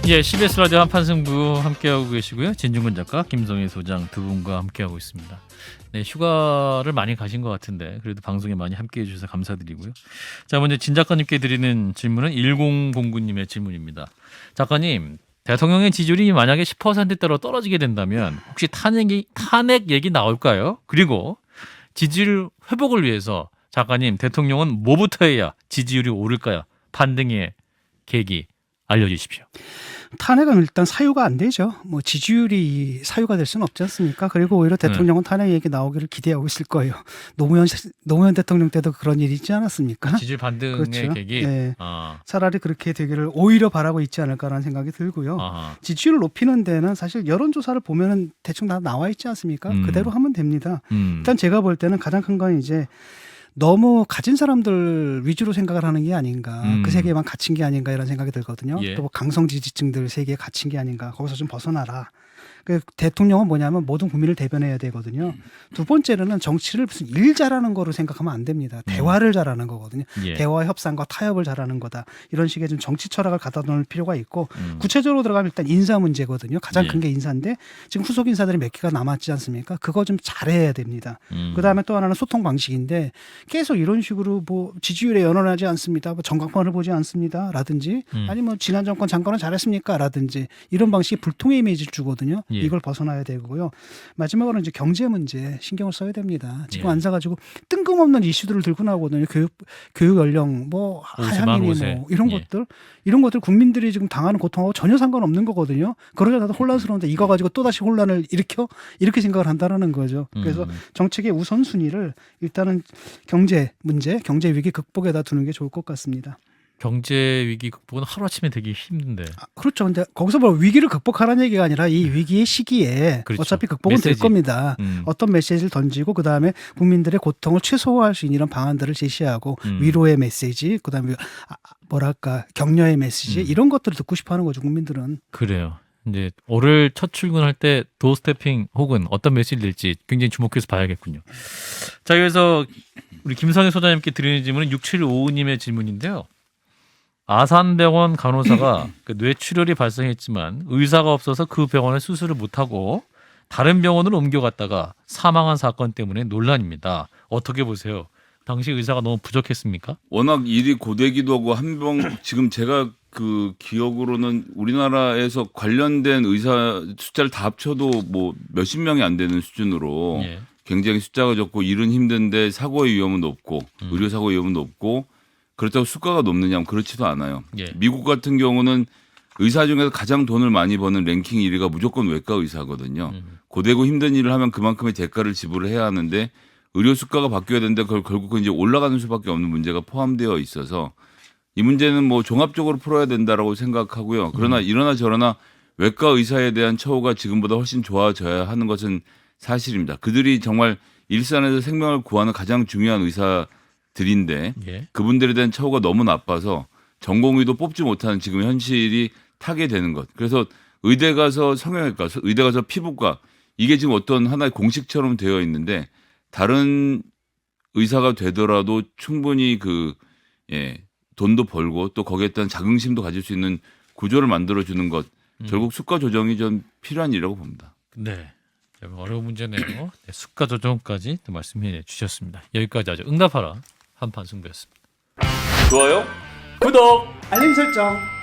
예, CBS 라디오 한판승부 함께하고 계시고요. 진중근 작가, 김성희 소장 두 분과 함께하고 있습니다. 네, 휴가를 많이 가신 것 같은데 그래도 방송에 많이 함께해 주셔서 감사드리고요. 자, 먼저 진 작가님께 드리는 질문은 1009님의 질문입니다. 작가님, 대통령의 지지율이 만약에 10%대로 떨어지게 된다면 혹시 탄핵 얘기 나올까요? 그리고 지지율 회복을 위해서 작가님, 대통령은 뭐부터 해야 지지율이 오를까요? 반등의 계기 알려주십시오. 탄핵은 일단 사유가 안 되죠. 뭐 지지율이 사유가 될 수는 없지 않습니까? 그리고 오히려 대통령은 탄핵 얘기 나오기를 기대하고 있을 거예요. 노무현 대통령 때도 그런 일이 있지 않았습니까? 지지율 반등의 그렇죠. 계기. 네. 차라리 그렇게 되기를 오히려 바라고 있지 않을까라는 생각이 들고요. 지지율을 높이는 데는 사실 여론조사를 보면은 대충 다 나와 있지 않습니까? 그대로 하면 됩니다. 일단 제가 볼 때는 가장 큰 건 이제 너무 가진 사람들 위주로 생각을 하는 게 아닌가. 그 세계에만 갇힌 게 아닌가 이런 생각이 들거든요. 예. 또 강성 지지층들 세계에 갇힌 게 아닌가. 거기서 좀 벗어나라. 그 대통령은 뭐냐면 모든 국민을 대변해야 되거든요. 두 번째로는 정치를 무슨 일 잘하는 거로 생각하면 안 됩니다. 대화를 잘하는 거거든요. 예. 대화 협상과 타협을 잘하는 거다. 이런 식의 좀 정치 철학을 갖다 놓을 필요가 있고 구체적으로 들어가면 일단 인사 문제거든요. 가장 예. 큰 게 인사인데 지금 후속 인사들이 몇 개가 남았지 않습니까? 그거 좀 잘해야 됩니다. 그다음에 또 하나는 소통 방식인데 계속 이런 식으로 뭐 지지율에 연연하지 않습니다. 뭐 전광판을 보지 않습니다. 라든지 아니면 지난 정권 장관은 잘했습니까? 라든지 이런 방식이 불통의 이미지를 주거든요. 예. 이걸 벗어나야 되고요. 마지막으로 이제 경제 문제 신경을 써야 됩니다. 지금 예. 앉아가지고 뜬금없는 이슈들을 들고 나오거든요. 교육 연령, 뭐 하향인이 뭐 이런 것들 국민들이 지금 당하는 고통하고 전혀 상관없는 거거든요. 그러자 나도 혼란스러운데 이거 가지고 또 다시 혼란을 이렇게 생각을 한다라는 거죠. 그래서 정책의 우선순위를 일단은 경제 문제, 경제 위기 극복에다 두는 게 좋을 것 같습니다. 경제 위기 극복은 하루아침에 되기 힘든데. 그렇죠. 근데 거기서 뭐 위기를 극복하라는 얘기가 아니라 이 위기의 시기에 그렇죠. 어차피 극복은 메시지. 될 겁니다. 어떤 메시지를 던지고 그다음에 국민들의 고통을 최소화할 수 있는 이런 방안들을 제시하고 위로의 메시지, 그다음에 뭐랄까 격려의 메시지 이런 것들을 듣고 싶어하는 거죠. 국민들은. 그래요. 이제 올해 첫 출근할 때 도어스태핑 혹은 어떤 메시지를 낼지 굉장히 주목해서 봐야겠군요. 자, 그래서 우리 김성희 소장님께 드리는 질문은 6755님의 질문인데요. 아산병원 간호사가 그 뇌출혈이 발생했지만 의사가 없어서 그 병원에 수술을 못하고 다른 병원으로 옮겨갔다가 사망한 사건 때문에 논란입니다. 어떻게 보세요? 당시 의사가 너무 부족했습니까? 워낙 일이 고되기도 하고 지금 제가 그 기억으로는 우리나라에서 관련된 의사 숫자를 다 합쳐도 뭐 몇십 명이 안 되는 수준으로 예. 굉장히 숫자가 적고 일은 힘든데 사고의 위험은 높고 의료 사고의 위험은 높고 그렇다고 수가가 높느냐 하면 그렇지도 않아요. 예. 미국 같은 경우는 의사 중에서 가장 돈을 많이 버는 랭킹 1위가 무조건 외과 의사거든요. 고되고 힘든 일을 하면 그만큼의 대가를 지불을 해야 하는데 의료 수가가 바뀌어야 되는데 그걸 결국은 이제 올라가는 수밖에 없는 문제가 포함되어 있어서 이 문제는 뭐 종합적으로 풀어야 된다라고 생각하고요. 그러나 이러나 저러나 외과 의사에 대한 처우가 지금보다 훨씬 좋아져야 하는 것은 사실입니다. 그들이 정말 일선에서 생명을 구하는 가장 중요한 의사들인데 예. 그분들에 대한 처우가 너무 나빠서 전공의도 뽑지 못하는 지금 현실이 타게 되는 것. 그래서 의대 가서 성형외과, 의대 가서 피부과 이게 지금 어떤 하나의 공식처럼 되어 있는데 다른 의사가 되더라도 충분히 돈도 벌고 또 거기에 따른 자긍심도 가질 수 있는 구조를 만들어주는 것. 결국 수가 조정이 좀 필요한 일이라고 봅니다. 네. 어려운 문제네요. 네, 수가 조정까지 또 말씀해 주셨습니다. 여기까지 하죠. 응답하라 한판 승부였습니다. 좋아요? 구독! 알림 설정.